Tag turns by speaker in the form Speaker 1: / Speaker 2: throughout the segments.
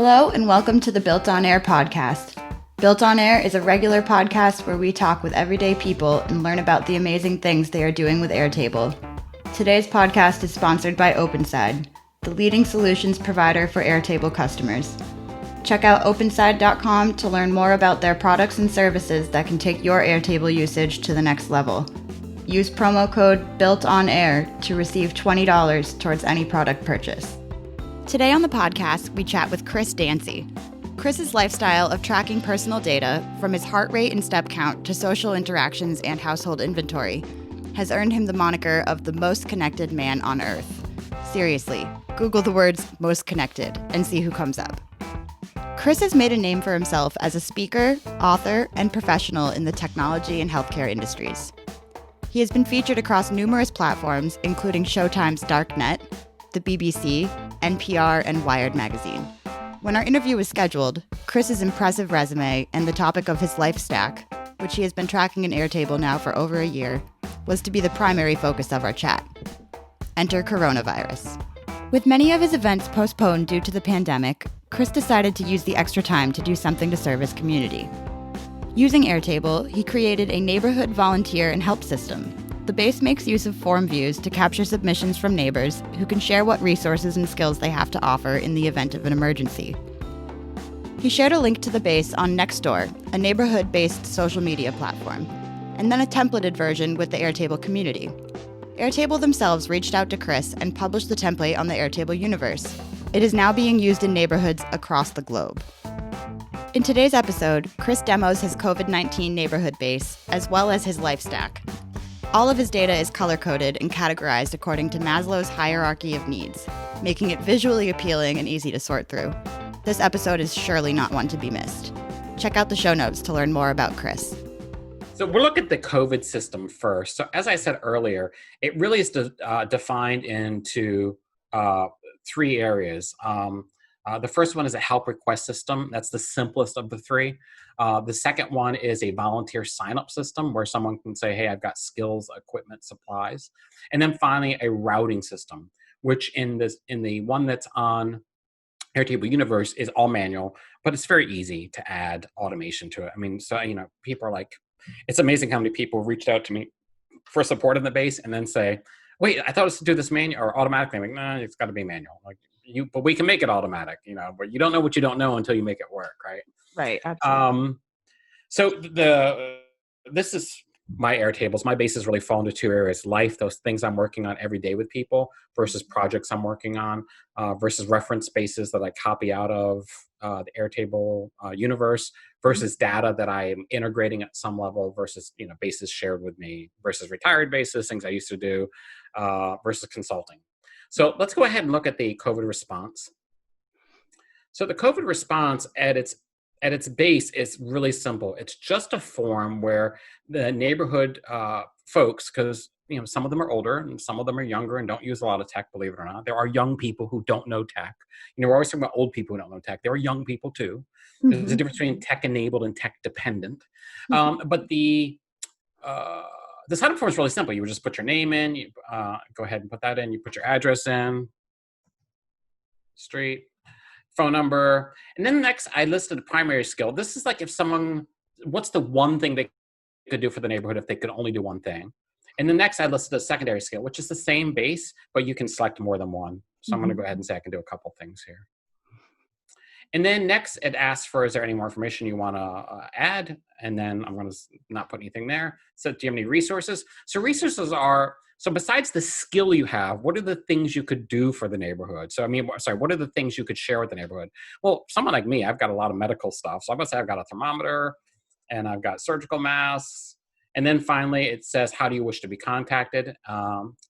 Speaker 1: Hello and welcome to the BuiltOnAir podcast. BuiltOnAir is a regular podcast where we talk with everyday people and learn about the amazing things they are doing with Airtable. Today's podcast is sponsored by OpenSide, the leading solutions provider for Airtable customers. Check out openside.com to learn more about their products and services that can take your Airtable usage to the next level. Use promo code BuiltOnAir to receive $20 towards any product purchase. Today on the podcast, we chat with Chris Dancy. Chris's lifestyle of tracking personal data, from his heart rate and step count to social interactions and household inventory, has earned him the moniker of the most connected man on Earth. Seriously, Google the words most connected and see who comes up. Chris has made a name for himself as a speaker, author, and professional in the technology and healthcare industries. He has been featured across numerous platforms, including Showtime's Darknet, the BBC, NPR, and Wired magazine. When our interview was scheduled, Chris's impressive resume and the topic of his life stack, which he has been tracking in Airtable now for over a year, was to be the primary focus of our chat. Enter coronavirus. With many of his events postponed due to the pandemic, Chris decided to use the extra time to do something to serve his community. Using Airtable, he created a neighborhood volunteer and help system. The base makes use of form views to capture submissions from neighbors who can share what resources and skills they have to offer in the event of an emergency. He shared a link to the base on Nextdoor, a neighborhood-based social media platform, and then a templated version with the Airtable community. Airtable themselves reached out to Chris and published the template on the Airtable universe. It is now being used in neighborhoods across the globe. In today's episode, Chris demos his COVID-19 neighborhood base, as well as his life stack. All of his data is color-coded and categorized according to Maslow's hierarchy of needs, making it visually appealing and easy to sort through. This episode is surely not one to be missed. Check out the show notes to learn more about Chris.
Speaker 2: So we'll look at the Kovat system first. So as I said earlier, it really is defined into three areas. The first one is a help request system. That's the simplest of the three. The second one is a volunteer sign-up system where someone can say, hey, I've got skills, equipment, supplies. And then finally, a routing system, which in the one that's on Airtable Universe is all manual, but it's very easy to add automation to it. I mean, so, people are like, it's amazing how many people reached out to me for support in the base and then say, wait, I thought it was to do this manual or automatically. I'm like, no, it's got to be manual. But we can make it automatic, but you don't know what you don't know until you make it work, right?
Speaker 1: Right, absolutely.
Speaker 2: So this is my Airtables. My bases really fall into two areas: life, those things I'm working on every day with people, versus projects I'm working on, versus reference spaces that I copy out of the Airtable universe, versus data that I am integrating at some level, versus bases shared with me, versus retired bases, things I used to do, versus consulting. So let's go ahead and look at the COVID response. So the COVID response at its base is really simple. It's just a form where the neighborhood folks, because some of them are older and some of them are younger and don't use a lot of tech, believe it or not. There are young people who don't know tech. We're always talking about old people who don't know tech. There are young people too. Mm-hmm. There's a difference between tech-enabled and tech-dependent. Mm-hmm. But the sign-up form is really simple. You would just put your name in, you go ahead and put that in, you put your address in, street, phone number, and then next I listed a primary skill. This is like what's the one thing they could do for the neighborhood if they could only do one thing? And then next I listed a secondary skill, which is the same base, but you can select more than one. So I'm going to go ahead and say I can do a couple things here. And then next it asks for, is there any more information you want to add? And then I'm going to not put anything there. So do you have any resources? So resources are, so besides the skill you have, what are the things you could do for the neighborhood? So what are the things you could share with the neighborhood? Well, someone like me, I've got a lot of medical stuff. So I'm going to say I've got a thermometer and I've got surgical masks. And then finally it says, how do you wish to be contacted?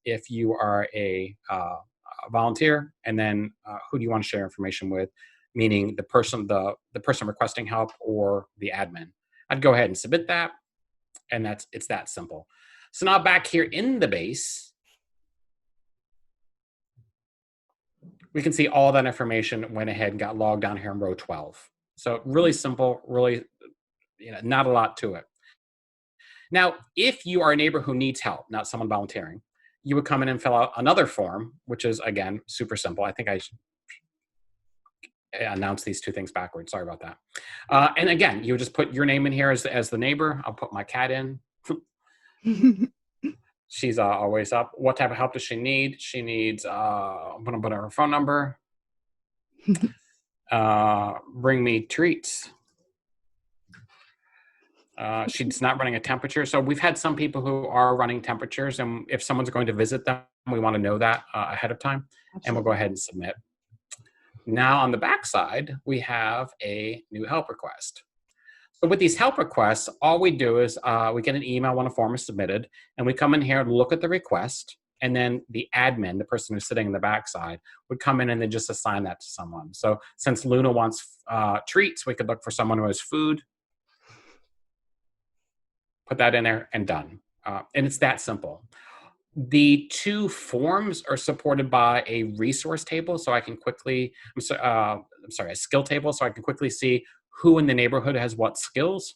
Speaker 2: If you are a volunteer, and then who do you want to share information with? Meaning the person requesting help or the admin. I'd go ahead and submit that, and it's that simple. So now back here in the base, we can see all that information went ahead and got logged down here in row 12. So really simple, really, not a lot to it. Now, if you are a neighbor who needs help, not someone volunteering, you would come in and fill out another form, which is, again, super simple. I think I should announce these two things backwards. Sorry about that. And again, you just put your name in here as the neighbor. I'll put my cat in. She's always up. What type of help does she need? She needs, I'm going to put her phone number. Bring me treats. She's not running a temperature. So we've had some people who are running temperatures, and if someone's going to visit them, we want to know that ahead of time. Absolutely. And we'll go ahead and submit. Now on the back side, we have a new help request. So with these help requests, all we do is we get an email when a form is submitted, and we come in here and look at the request, and then the admin, the person who's sitting in the backside, would come in and then just assign that to someone. So since Luna wants treats, we could look for someone who has food, put that in there, and done. And it's that simple. The two forms are supported by a resource table, so I can quickly, a skill table, so I can quickly see who in the neighborhood has what skills,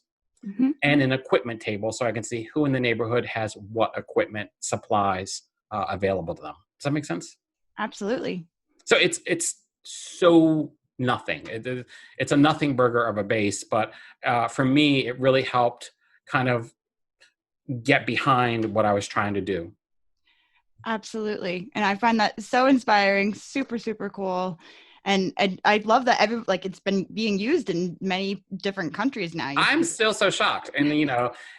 Speaker 2: and an equipment table, so I can see who in the neighborhood has what equipment supplies available to them. Does that make sense?
Speaker 1: Absolutely.
Speaker 2: So it's so nothing. It's a nothing burger of a base, but for me, it really helped kind of get behind what I was trying to do.
Speaker 1: Absolutely. And I find that so inspiring, super, super cool. And I love that it's been being used in many different countries now.
Speaker 2: I'm still so shocked. And,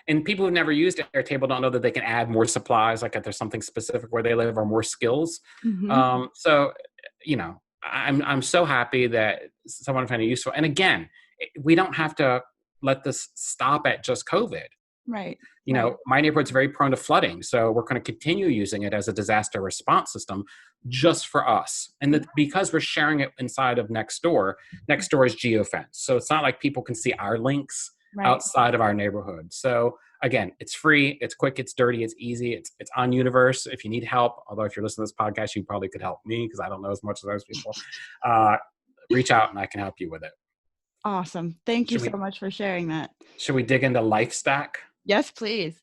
Speaker 2: and people who've never used Airtable don't know that they can add more supplies, like if there's something specific where they live, or more skills. So, I'm so happy that someone found it useful. And again, we don't have to let this stop at just COVID.
Speaker 1: Right.
Speaker 2: My neighborhood's very prone to flooding, so we're going to continue using it as a disaster response system just for us. And because we're sharing it inside of Nextdoor is geofenced. So it's not like people can see our links outside of our neighborhood. So again, it's free, it's quick, it's dirty, it's easy, it's on Universe. If you need help, although if you're listening to this podcast, you probably could help me because I don't know as much as those people. Reach out and I can help you with it.
Speaker 1: Awesome. Thank you so much for sharing that.
Speaker 2: Should we dig into LifeStack?
Speaker 1: Yes, please.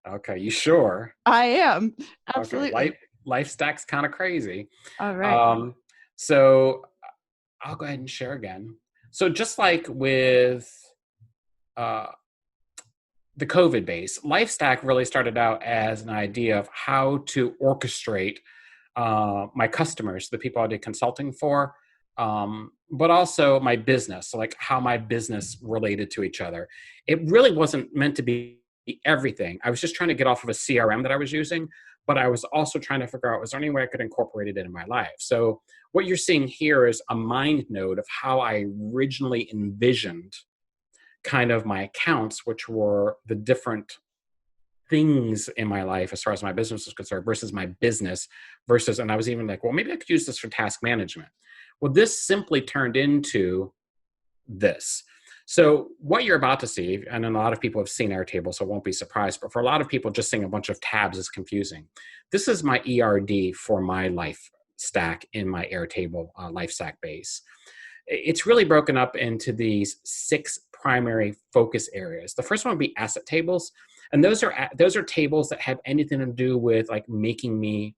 Speaker 2: Okay, you sure?
Speaker 1: I am. Absolutely.
Speaker 2: Okay. LifeStack's kind of crazy.
Speaker 1: All right.
Speaker 2: So I'll go ahead and share again. So just like with the COVID base, LifeStack really started out as an idea of how to orchestrate my customers, the people I did consulting for, but also my business, so like how my business related to each other. It really wasn't meant to be everything. I was just trying to get off of a CRM that I was using, but I was also trying to figure out, was there any way I could incorporate it into my life? So what you're seeing here is a mind node of how I originally envisioned kind of my accounts, which were the different things in my life as far as my business is concerned versus my business and I was even like, well, maybe I could use this for task management. Well, this simply turned into this. So what you're about to see, and a lot of people have seen Airtable, so it won't be surprised, but for a lot of people, just seeing a bunch of tabs is confusing. This is my ERD for my life stack in my Airtable LifeStack base. It's really broken up into these 6 primary focus areas. The first one would be asset tables, and those are tables that have anything to do with like making me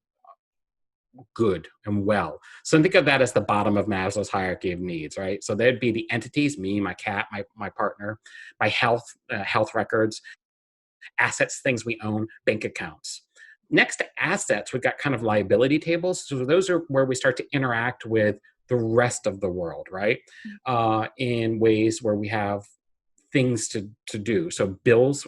Speaker 2: good and well. So think of that as the bottom of Maslow's hierarchy of needs, right? So there'd be the entities, me, my cat, my partner, my health records, assets, things we own, bank accounts. Next to assets, we've got kind of liability tables. So those are where we start to interact with the rest of the world, right? In ways where we have things to do. So bills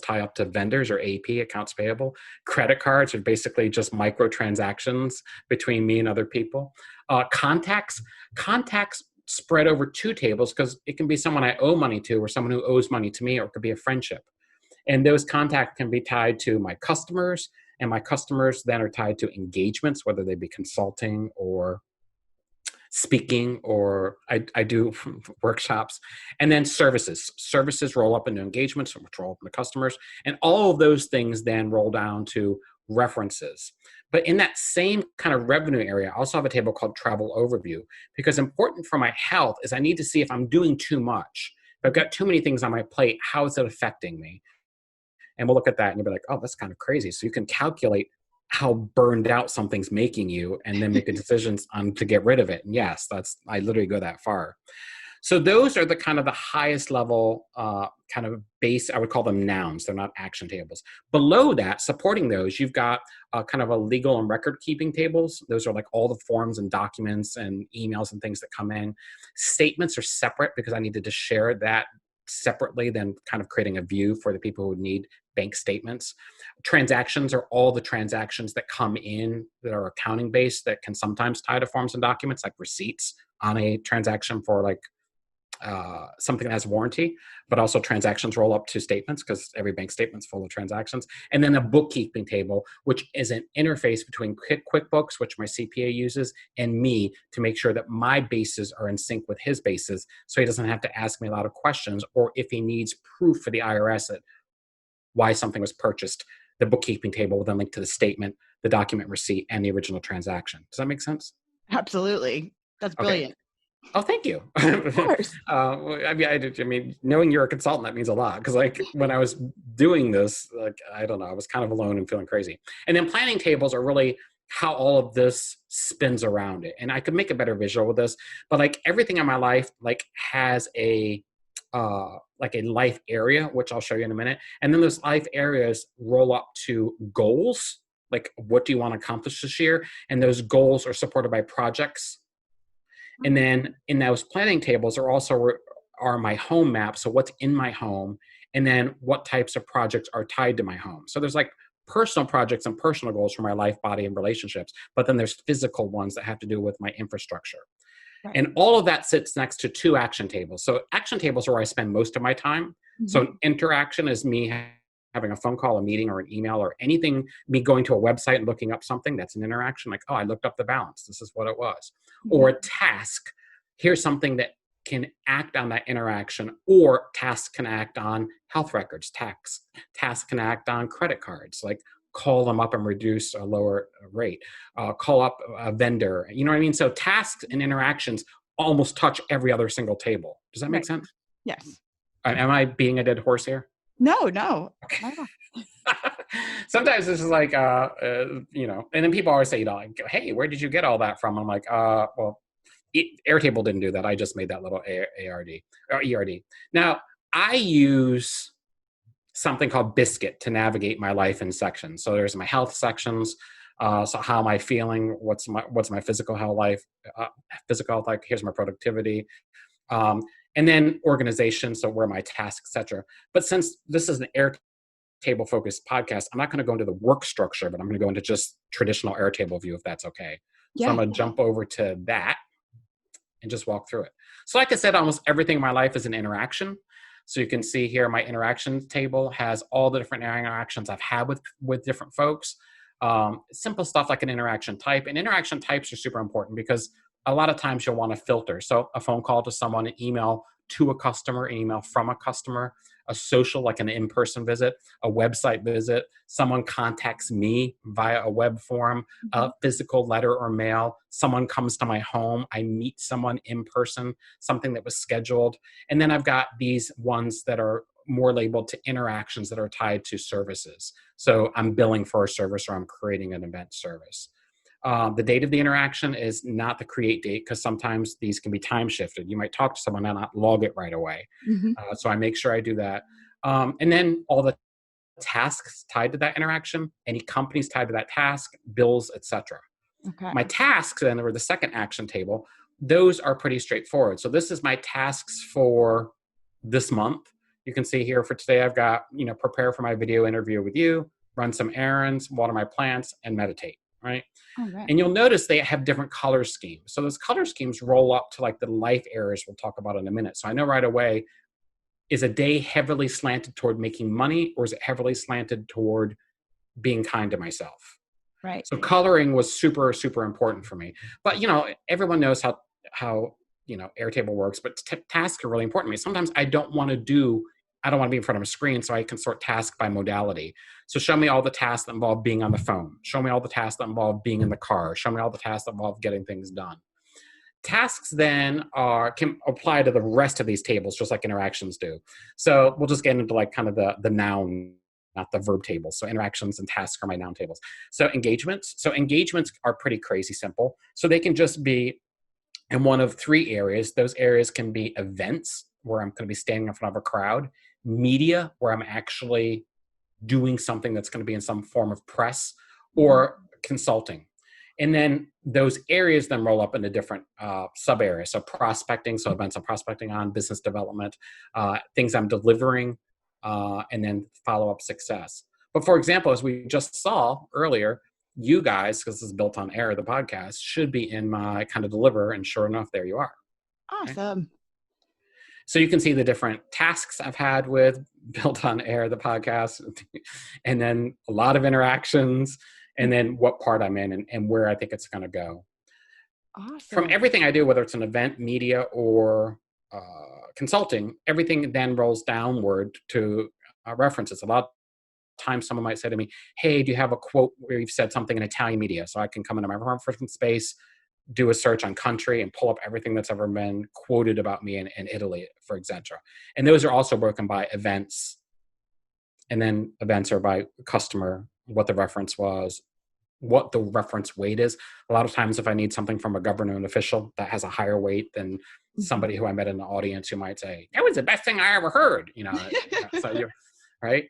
Speaker 2: tie up to vendors or AP, accounts payable. Credit cards are basically just microtransactions between me and other people. Contacts spread over 2 tables because it can be someone I owe money to or someone who owes money to me, or it could be a friendship. And those contacts can be tied to my customers, and my customers then are tied to engagements, whether they be consulting or speaking, or I do workshops. And then services roll up into engagements, which roll up into customers, and all of those things then roll down to references. But in that same kind of revenue area, I also have a table called travel overview, because important for my health is I need to see if I'm doing too much. If I've got too many things on my plate, how is it affecting me? And we'll look at that and you'll be like, oh, that's kind of crazy. So you can calculate how burned out something's making you, and then make the decisions on to get rid of it. And yes, I literally go that far. So those are the kind of the highest level kind of base, I would call them nouns. They're not action tables. Below that, supporting those, you've got kind of a legal and record keeping tables. Those are like all the forms and documents and emails and things that come in. Statements are separate because I needed to share that separately than kind of creating a view for the people who need bank statements. Transactions are all the transactions that come in that are accounting based that can sometimes tie to forms and documents, like receipts on a transaction for like something that has warranty, but also transactions roll up to statements because every bank statement's full of transactions. And then a bookkeeping table, which is an interface between QuickBooks, which my CPA uses, and me to make sure that my bases are in sync with his bases, so he doesn't have to ask me a lot of questions, or if he needs proof for the IRS that why something was purchased, the bookkeeping table will then link to the statement, the document receipt, and the original transaction. Does that make sense?
Speaker 1: Absolutely. That's brilliant.
Speaker 2: Okay. Oh, thank you.
Speaker 1: Of course.
Speaker 2: I mean, knowing you're a consultant, that means a lot. Because like when I was doing this, like, I don't know, I was kind of alone and feeling crazy. And then planning tables are really how all of this spins around it. And I could make a better visual with this, but like everything in my life, like has a life area, which I'll show you in a minute. And then those life areas roll up to goals. Like, what do you want to accomplish this year? And those goals are supported by projects. And then in those planning tables are my home map. So what's in my home, and then what types of projects are tied to my home. So there's like personal projects and personal goals for my life, body, and relationships. But then there's physical ones that have to do with my infrastructure. Right. And all of that sits next to two action tables. So action tables are where I spend most of my time. Mm-hmm. So an interaction is me having a phone call, a meeting, or an email, or anything, me going to a website and looking up something, that's an interaction. Like, oh, I looked up the balance. This is what it was. Mm-hmm. Or a task. Here's something that can act on that interaction, or tasks can act on health records. Tasks can act on credit cards, like call them up and reduce a lower rate, call up a vendor. You know what I mean? So tasks and interactions almost touch every other single table. Does that make sense?
Speaker 1: Yes.
Speaker 2: Am I being a dead horse here?
Speaker 1: No.
Speaker 2: Okay. Sometimes this is like, and then people always say, like, hey, where did you get all that from? I'm like, well, Airtable didn't do that. I just made that little ERD. Now, I use something called Biscuit to navigate my life in sections. So there's my health sections. So how am I feeling? What's my physical health life? Like, here's my productivity. And then organization, so where my tasks, etc. But since this is an Airtable focused podcast, I'm not going to go into the work structure, but I'm going to go into just traditional Airtable view, if that's okay. Yeah. So I'm going to jump over to that and just walk through it. So like I said, almost everything in my life is an interaction. So you can see here, my interactions table has all the different interactions I've had with different folks. Simple stuff like an interaction type. And interaction types are super important because a lot of times you'll want to filter. So a phone call to someone, an email to a customer, an email from a customer, a social, like an in-person visit, a website visit, someone contacts me via a web form, a physical letter or mail, someone comes to my home, I meet someone in person, something that was scheduled. And then I've got these ones that are more labeled to interactions that are tied to services. So I'm billing for a service, or I'm creating an event service. The date of the interaction is not the create date, because sometimes these can be time shifted. You might talk to someone and not log it right away. So I make sure I do that. And then all the tasks tied to that interaction, any companies tied to that task, bills, etc. Okay. My tasks then, or the second action table, those are pretty straightforward. So this is my tasks for this month. You can see here for today, I've got, prepare for my video interview with you, run some errands, water my plants, and meditate. Right? And you'll notice they have different color schemes. So those color schemes roll up to like the life areas we'll talk about in a minute. So I know right away, is a day heavily slanted toward making money, or is it heavily slanted toward being kind to myself? Right. So coloring was super, super important for me. But, everyone knows how Airtable works, but tasks are really important to me. Sometimes I don't want to be in front of a screen, so I can sort tasks by modality. So show me all the tasks that involve being on the phone. Show me all the tasks that involve being in the car. Show me all the tasks that involve getting things done. Tasks then can apply to the rest of these tables, just like interactions do. So we'll just get into like kind of the noun not the verb tables. So interactions and tasks are my noun tables. So engagements. So engagements are pretty crazy simple. So they can just be in one of three areas. Those areas can be events, where I'm going to be standing in front of a crowd, media, where I'm actually doing something that's going to be in some form of press, or consulting. And then those areas then roll up into different sub areas. So prospecting, so events I'm prospecting on, business development, things I'm delivering, and then follow-up success. But for example, as we just saw earlier, you guys, because this is Built on Air, the podcast, should be in my kind of deliver, and sure enough, there you are.
Speaker 1: Awesome.
Speaker 2: Okay? So you can see the different tasks I've had with Built on Air, the podcast, and then a lot of interactions, and then what part I'm in and where I think it's going to go.
Speaker 1: Awesome.
Speaker 2: From everything I do, whether it's an event, media, or consulting, everything then rolls downward to references. A lot of times someone might say to me, hey, do you have a quote where you've said something in Italian media? So I can come into my reference space, do a search on country, and pull up everything that's ever been quoted about me in Italy, for example. And those are also broken by events. And then events are by customer, what the reference was, what the reference weight is. A lot of times if I need something from a government official that has a higher weight than somebody who I met in the audience who might say, that was the best thing I ever heard. So you're right.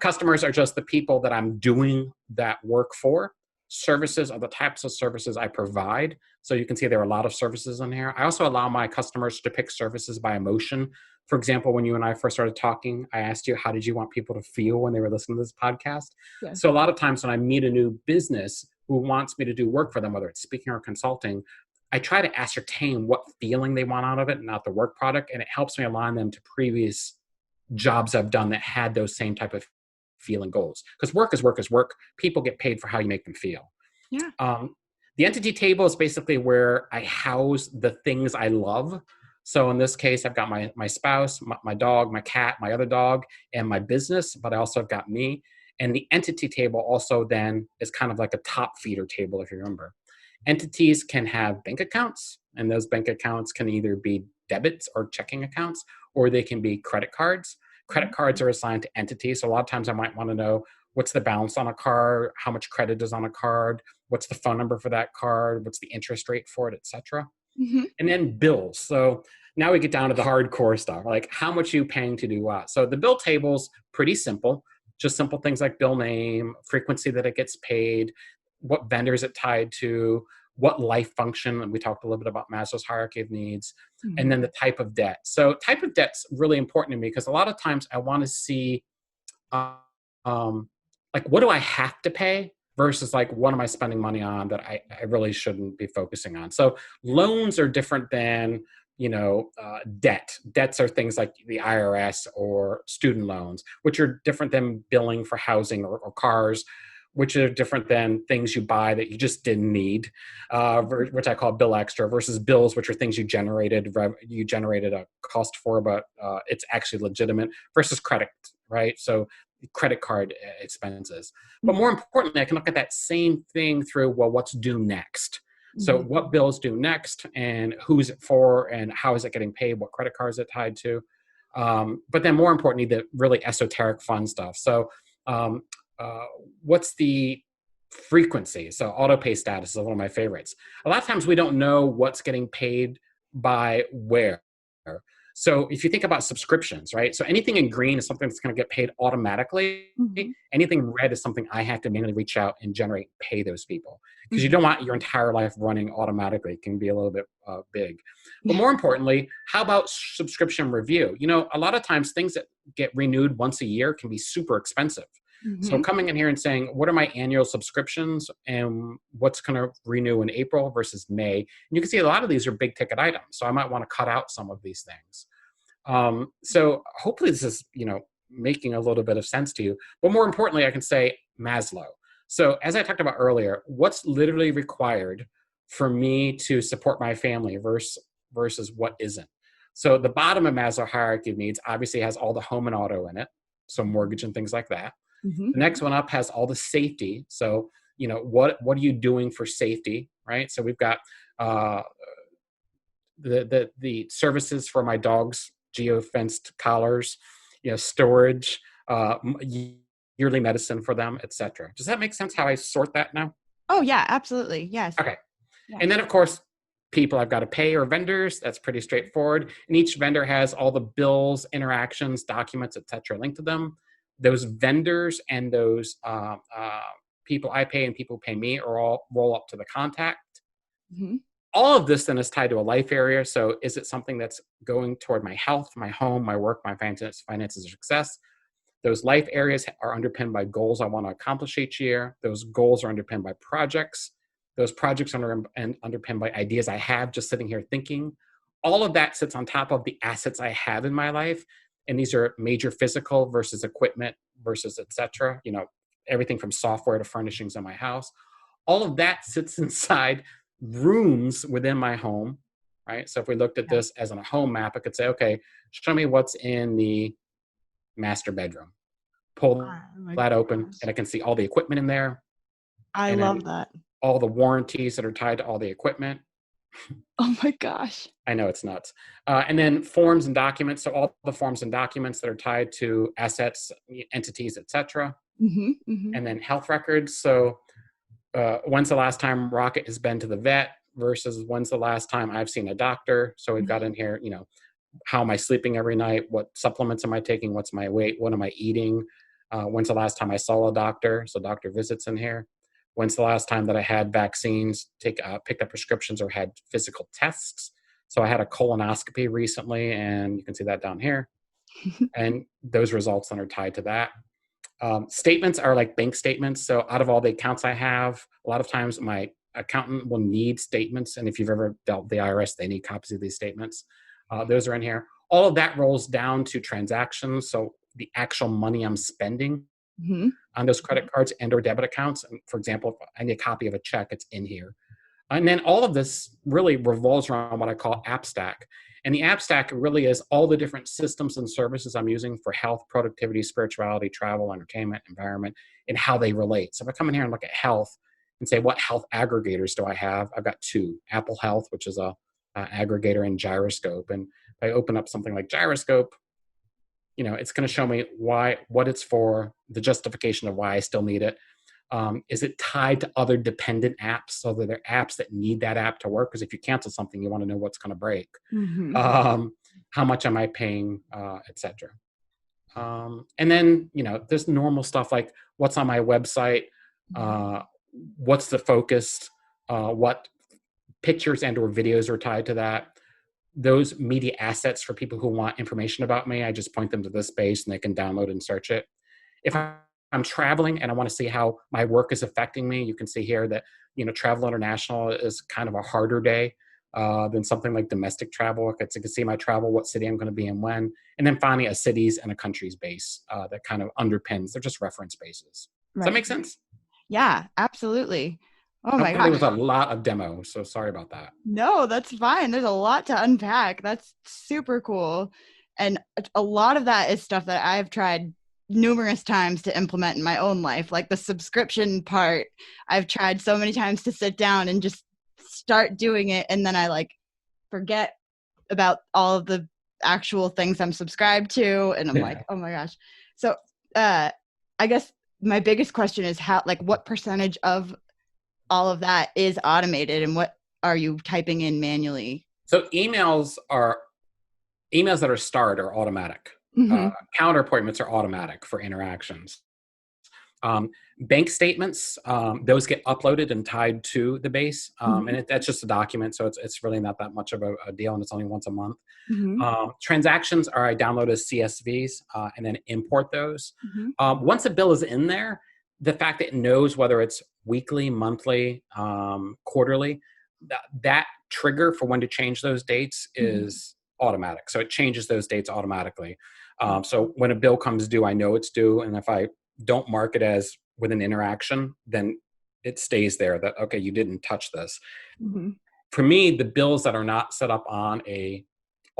Speaker 2: Customers are just the people that I'm doing that work for. Services are the types of services I provide. So you can see there are a lot of services in here. I also allow my customers to pick services by emotion. For example, when you and I first started talking, I asked you, how did you want people to feel when they were listening to this podcast? Yeah. So a lot of times when I meet a new business who wants me to do work for them, whether it's speaking or consulting, I try to ascertain what feeling they want out of it, not the work product. And it helps me align them to previous jobs I've done that had those same type of feeling goals. Because work is work is work. People get paid for how you make them feel.
Speaker 1: Yeah.
Speaker 2: The entity table is basically where I house the things I love. So in this case, I've got my spouse, my dog, my cat, my other dog, and my business, but I also have got me. And the entity table also then is kind of like a top feeder table, if you remember. Entities can have bank accounts, and those bank accounts can either be debits or checking accounts, or they can be credit cards. Credit cards are assigned to entities. So a lot of times I might want to know what's the balance on a card, how much credit is on a card, what's the phone number for that card, what's the interest rate for it, etc. And then bills. So now we get down to the hardcore stuff, like how much are you paying to do what? So the bill table's pretty simple, just simple things like bill name, frequency that it gets paid, what vendors it tied to, what life function, and we talked a little bit about Maslow's hierarchy of needs, and then the type of debt. So type of debt's really important to me because a lot of times I want to see like, what do I have to pay versus like, what am I spending money on that I really shouldn't be focusing on? So loans are different than, debt. Debts are things like the IRS or student loans, which are different than billing for housing or cars, which are different than things you buy that you just didn't need, which I call bill extra, versus bills, which are things you generated a cost for, but it's actually legitimate, versus credit, right? So credit card expenses. But more importantly, I can look at that same thing through, well, what's due next? So what bills due next, and who's it for, and how is it getting paid? What credit card is it tied to? But then more importantly, the really esoteric fun stuff. So what's the frequency? So auto pay status is one of my favorites. A lot of times we don't know what's getting paid by where. So if you think about subscriptions, right? So anything in green is something that's going to get paid automatically. Anything red is something I have to manually reach out and pay those people. Because you don't want your entire life running automatically. It can be a little bit big. But more importantly, how about subscription review? A lot of times things that get renewed once a year can be super expensive. So coming in here and saying, what are my annual subscriptions and what's going to renew in April versus May? And you can see a lot of these are big ticket items. So I might want to cut out some of these things. So hopefully this is, making a little bit of sense to you. But more importantly, I can say Maslow. So as I talked about earlier, what's literally required for me to support my family versus what isn't? So the bottom of Maslow hierarchy of needs obviously has all the home and auto in it. So mortgage and things like that. The next one up has all the safety. So, what are you doing for safety, right? So we've got the services for my dog's geo-fenced collars, storage, yearly medicine for them, etc. Does that make sense how I sort that now?
Speaker 1: Oh yeah, absolutely. Yes.
Speaker 2: Okay.
Speaker 1: Yeah.
Speaker 2: And then of course, people I've got to pay or vendors. That's pretty straightforward. And each vendor has all the bills, interactions, documents, etc. linked to them. Those vendors and those people I pay and people who pay me are all roll up to the contact.
Speaker 1: Mm-hmm.
Speaker 2: All of this then is tied to a life area. So is it something that's going toward my health, my home, my work, my finances or success? Those life areas are underpinned by goals I want to accomplish each year. Those goals are underpinned by projects. Those projects are underpinned by ideas I have just sitting here thinking. All of that sits on top of the assets I have in my life. And these are major physical versus equipment versus et cetera. Everything from software to furnishings in my house. All of that sits inside rooms within my home, right? So if we looked at this as on a home map, I could say, okay, show me what's in the master bedroom. Pull that open, and I can see all the equipment in there.
Speaker 1: I love that.
Speaker 2: All the warranties that are tied to all the equipment.
Speaker 1: Oh my gosh.
Speaker 2: I know, it's nuts. And then forms and documents. So all the forms and documents that are tied to assets, entities, etc.
Speaker 1: Mm-hmm, mm-hmm.
Speaker 2: And then health records. So when's the last time Rocket has been to the vet versus when's the last time I've seen a doctor? So we've got in here, how am I sleeping every night? What supplements am I taking? What's my weight? What am I eating? When's the last time I saw a doctor? So doctor visits in here. When's the last time that I had vaccines, picked up prescriptions or had physical tests? So I had a colonoscopy recently, and you can see that down here. And those results then are tied to that. Statements are like bank statements. So out of all the accounts I have, a lot of times my accountant will need statements. And if you've ever dealt with the IRS, they need copies of these statements. Those are in here. All of that rolls down to transactions. So the actual money I'm spending on those credit cards and or debit accounts. And for example, if I need a copy of a check, it's in here. And then all of this really revolves around what I call App Stack. And the App Stack really is all the different systems and services I'm using for health, productivity, spirituality, travel, entertainment, environment, and how they relate. So if I come in here and look at health and say, what health aggregators do I have? I've got two. Apple Health, which is a aggregator, and Gyroscope. And if I open up something like Gyroscope, it's going to show me what it's for, the justification of why I still need it. Is it tied to other dependent apps? So that there are apps that need that app to work. Because if you cancel something, you want to know what's going to break.
Speaker 1: Mm-hmm.
Speaker 2: How much am I paying, et cetera. And then, there's normal stuff like what's on my website, what's the focus, what pictures and or videos are tied to that. Those media assets for people who want information about me, I just point them to this space and they can download and search it. If I'm traveling and I want to see how my work is affecting me, you can see here that, Travel International is kind of a harder day than something like domestic travel. You can see my travel, what city I'm going to be in when, and then finally a city's and a country's base that kind of underpins. They're just reference bases. Does that make sense?
Speaker 1: Yeah, absolutely. Oh my
Speaker 2: gosh. There was a lot of demo, so sorry about that.
Speaker 1: No, that's fine. There's a lot to unpack. That's super cool. And a lot of that is stuff that I've tried numerous times to implement in my own life. Like the subscription part, I've tried so many times to sit down and just start doing it. And then I forget about all of the actual things I'm subscribed to. And I'm like, oh my gosh. So I guess my biggest question is what percentage of all of that is automated and what are you typing in manually? So
Speaker 2: emails that are starred are automatic. Calendar appointments are automatic for interactions. Bank statements, those get uploaded and tied to the base. And that's just a document. So it's really not that much of a deal, and it's only once a month. Transactions I download as CSVs and then import those. Once a bill is in there, the fact that it knows whether it's weekly, monthly, quarterly, that trigger for when to change those dates is automatic. So it changes those dates automatically. So when a bill comes due, I know it's due. And if I don't mark it as with an interaction, then it stays there that, okay, you didn't touch this. For me, the bills that are not set up on a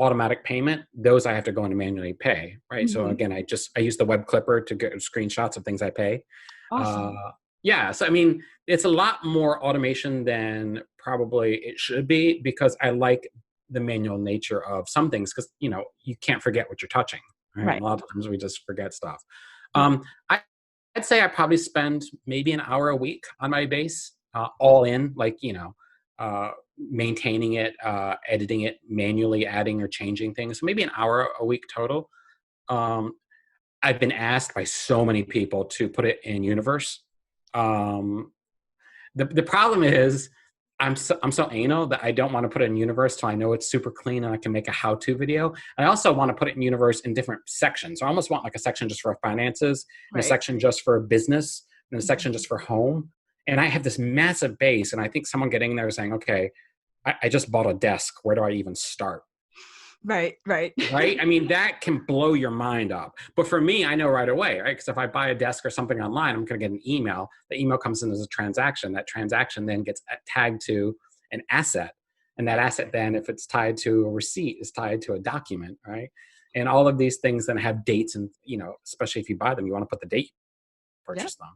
Speaker 2: automatic payment, those I have to go in and manually pay, right? So again, I use the web clipper to get screenshots of things I pay.
Speaker 1: Awesome.
Speaker 2: So I mean, it's a lot more automation than probably it should be, because I like the manual nature of some things, because you can't forget what you're touching, right? A lot of times we just forget stuff. I'd say I probably spend maybe an hour a week on my base, all in, like, maintaining it, editing it, manually adding or changing things. So maybe an hour a week total. Um, I've been asked by so many people to put it in Universe. Um, the problem is I'm so anal that I don't want to put it in Universe till I know it's super clean and I can make a how-to video. I also want to put it in Universe in different sections. So I almost want like a section just for finances, and a
Speaker 1: Right.
Speaker 2: section just for business, and a section just for home. And I have this massive base, and I think someone getting there is saying, okay, I just bought a desk. Where do I even start?
Speaker 1: Right.
Speaker 2: Right? I mean, that can blow your mind up. But for me, I know right away, right? Because if I buy a desk or something online, I'm going to get an email. The email comes in as a transaction. That transaction then gets tagged to an asset. And that asset then, if it's tied to a receipt, is tied to a document, right? And all of these things then have dates, and, especially if you buy them, you want to put the date you purchase them.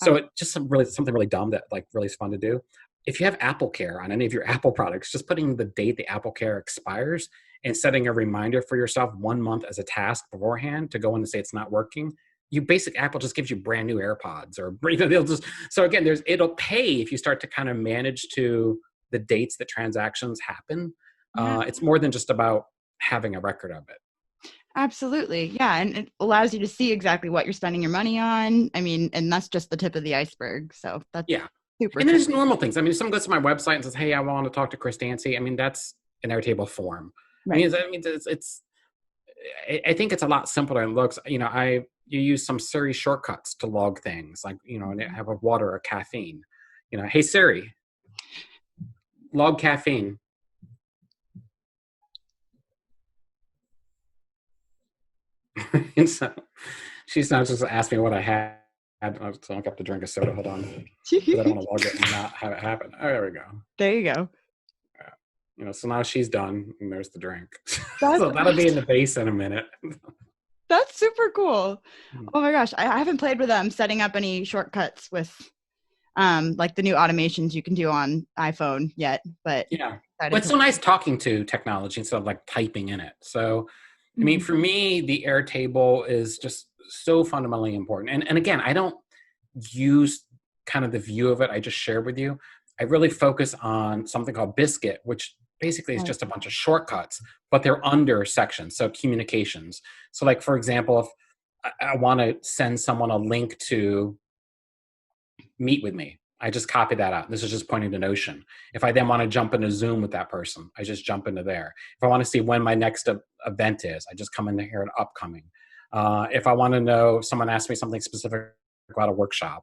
Speaker 2: So it's just something really dumb that like really is fun to do. If you have Apple Care on any of your Apple products, just putting the date the Apple Care expires and setting a reminder for yourself 1 month as a task beforehand to go in and say it's not working. Apple just gives you brand new AirPods, or they'll just, so again, it'll pay if you start to kind of manage to the dates that transactions happen. It's more than just about having a record of it.
Speaker 1: Absolutely. Yeah. And it allows you to see exactly what you're spending your money on. I mean, and that's just the tip of the iceberg. So that's super.
Speaker 2: And then there's normal things. I mean, if someone goes to my website and says, hey, I want to talk to Chris Dancy, I mean, that's an Airtable form. Right. I think it's a lot simpler than it looks. You use some Siri shortcuts to log things, like, and have a water or caffeine. Hey Siri, log caffeine. And so she's not just asked me what I had. So I don't have to drink a soda. Hold on. I don't want to log it and not have it happen. Oh, there we go.
Speaker 1: There you go.
Speaker 2: So now she's done, and there's the drink. So that'll be in the base in a minute.
Speaker 1: That's super cool. Oh my gosh. I haven't played with setting up any shortcuts with like the new automations you can do on iPhone yet, but
Speaker 2: but it's so nice talking to technology instead of like typing in it. So I mean, for me, the Airtable is just so fundamentally important. And again, I don't use kind of the view of it I just shared with you. I really focus on something called Biscuit, which basically is just a bunch of shortcuts, but they're under sections. So communications. So like, for example, if I want to send someone a link to meet with me, I just copy that out. This is just pointing to Notion. If I then want to jump into Zoom with that person, I just jump into there. If I want to see when my next event is, I just come into here at upcoming. If I want to know, someone asks me something specific about a workshop,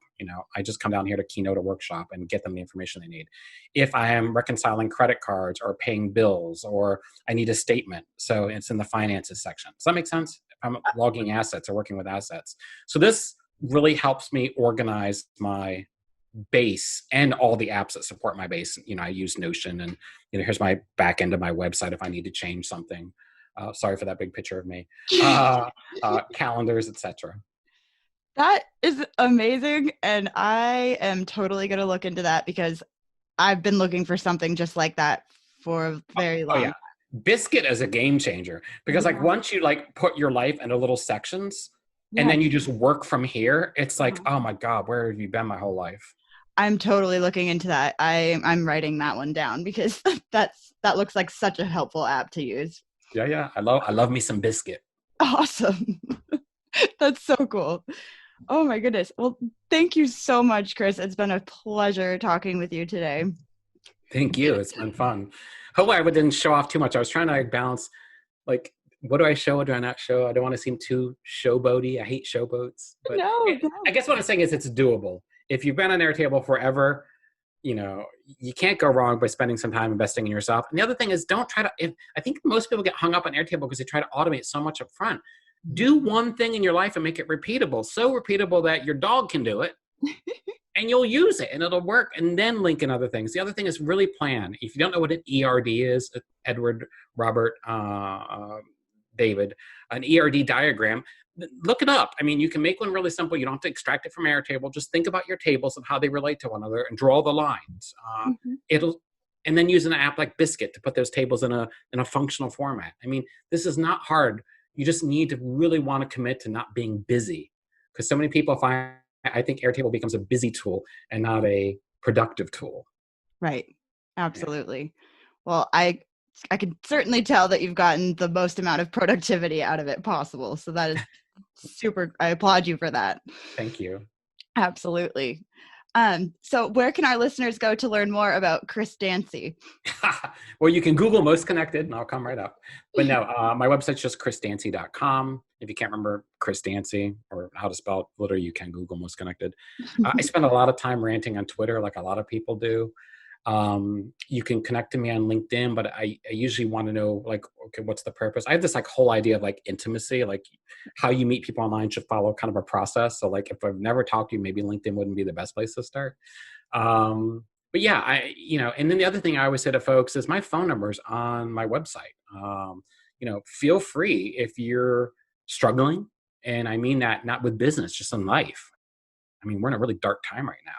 Speaker 2: I just come down here to keynote a workshop and get them the information they need. If I am reconciling credit cards or paying bills, or I need a statement, so it's in the finances section. Does that make sense? If I'm logging assets or working with assets. So this really helps me organize my base and all the apps that support my base. I use Notion, and here's my back end of my website if I need to change something. Sorry for that big picture of me. Calendars, etc.
Speaker 1: That is amazing, and I am totally going to look into that because I've been looking for something just like that for a very long time.
Speaker 2: Biscuit is a game changer because like once you like put your life into little sections and then you just work from here, it's like, oh my God, where have you been my whole life?
Speaker 1: I'm totally looking into that. I'm writing that one down because that looks like such a helpful app to use.
Speaker 2: Yeah. I love me some Biscuit.
Speaker 1: Awesome. That's so cool. Oh my goodness. Well, thank you so much, Chris. It's been a pleasure talking with you today.
Speaker 2: Thank you. It's been fun. Hopefully I didn't show off too much. I was trying to balance, like, what do I show? What do I not show? I don't want to seem too showboaty. I hate showboats. But
Speaker 1: no.
Speaker 2: I guess what I'm saying is it's doable. If you've been on Airtable forever, you can't go wrong by spending some time investing in yourself. And the other thing is, don't try to, I think most people get hung up on Airtable because they try to automate so much up front. Do one thing in your life and make it repeatable. So repeatable that your dog can do it and you'll use it and it'll work, and then link in other things. The other thing is really plan. If you don't know what an ERD is, Edward, Robert, David, an ERD diagram, look it up. I mean, you can make one really simple. You don't have to extract it from Airtable. Just think about your tables and how they relate to one another and draw the lines. And then use an app like Biscuit to put those tables in a functional format. I mean, this is not hard. You just need to really want to commit to not being busy, because so many people find I think Airtable becomes a busy tool and not a productive tool.
Speaker 1: Right. Absolutely. Well, I can certainly tell that you've gotten the most amount of productivity out of it possible. So that is super. I applaud you for that.
Speaker 2: Thank you.
Speaker 1: Absolutely. So where can our listeners go to learn more about Chris Dancy?
Speaker 2: Well, you can Google Most Connected and I'll come right up. But no, my website's just chrisdancy.com. If you can't remember Chris Dancy or how to spell it, literally you can Google Most Connected. I spend a lot of time ranting on Twitter like a lot of people do. You can connect to me on LinkedIn, but I usually want to know, like, okay, what's the purpose? I have this like whole idea of like intimacy, like how you meet people online should follow kind of a process. So like, if I've never talked to you, maybe LinkedIn wouldn't be the best place to start. But yeah, and then the other thing I always say to folks is my phone number is on my website. Feel free if you're struggling. And I mean that not with business, just in life. I mean, we're in a really dark time right now.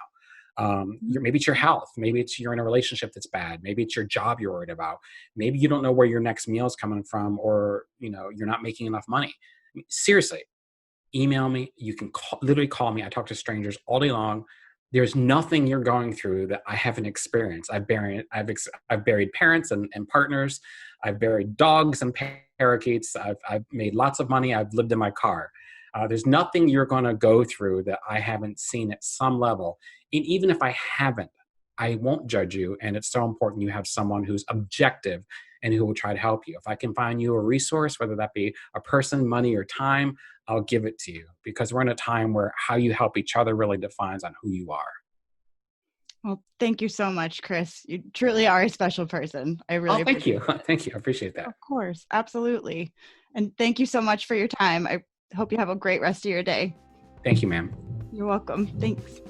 Speaker 2: Maybe it's your health. Maybe it's you're in a relationship that's bad. Maybe it's your job you're worried about. Maybe you don't know where your next meal is coming from, or you're not making enough money. I mean, seriously, email me. You can literally call me. I talk to strangers all day long. There's nothing you're going through that I haven't experienced. I've buried parents and partners. I've buried dogs and parakeets. I've made lots of money. I've lived in my car. There's nothing you're going to go through that I haven't seen at some level. And even if I haven't, I won't judge you. And it's so important you have someone who's objective and who will try to help you. If I can find you a resource, whether that be a person, money, or time, I'll give it to you, because we're in a time where how you help each other really defines on who you are.
Speaker 1: Well, thank you so much, Chris. You truly are a special person. I really
Speaker 2: thank you. Thank you. I appreciate that.
Speaker 1: Of course. Absolutely. And thank you so much for your time. I hope you have a great rest of your day.
Speaker 2: Thank you, ma'am.
Speaker 1: You're welcome. Thanks.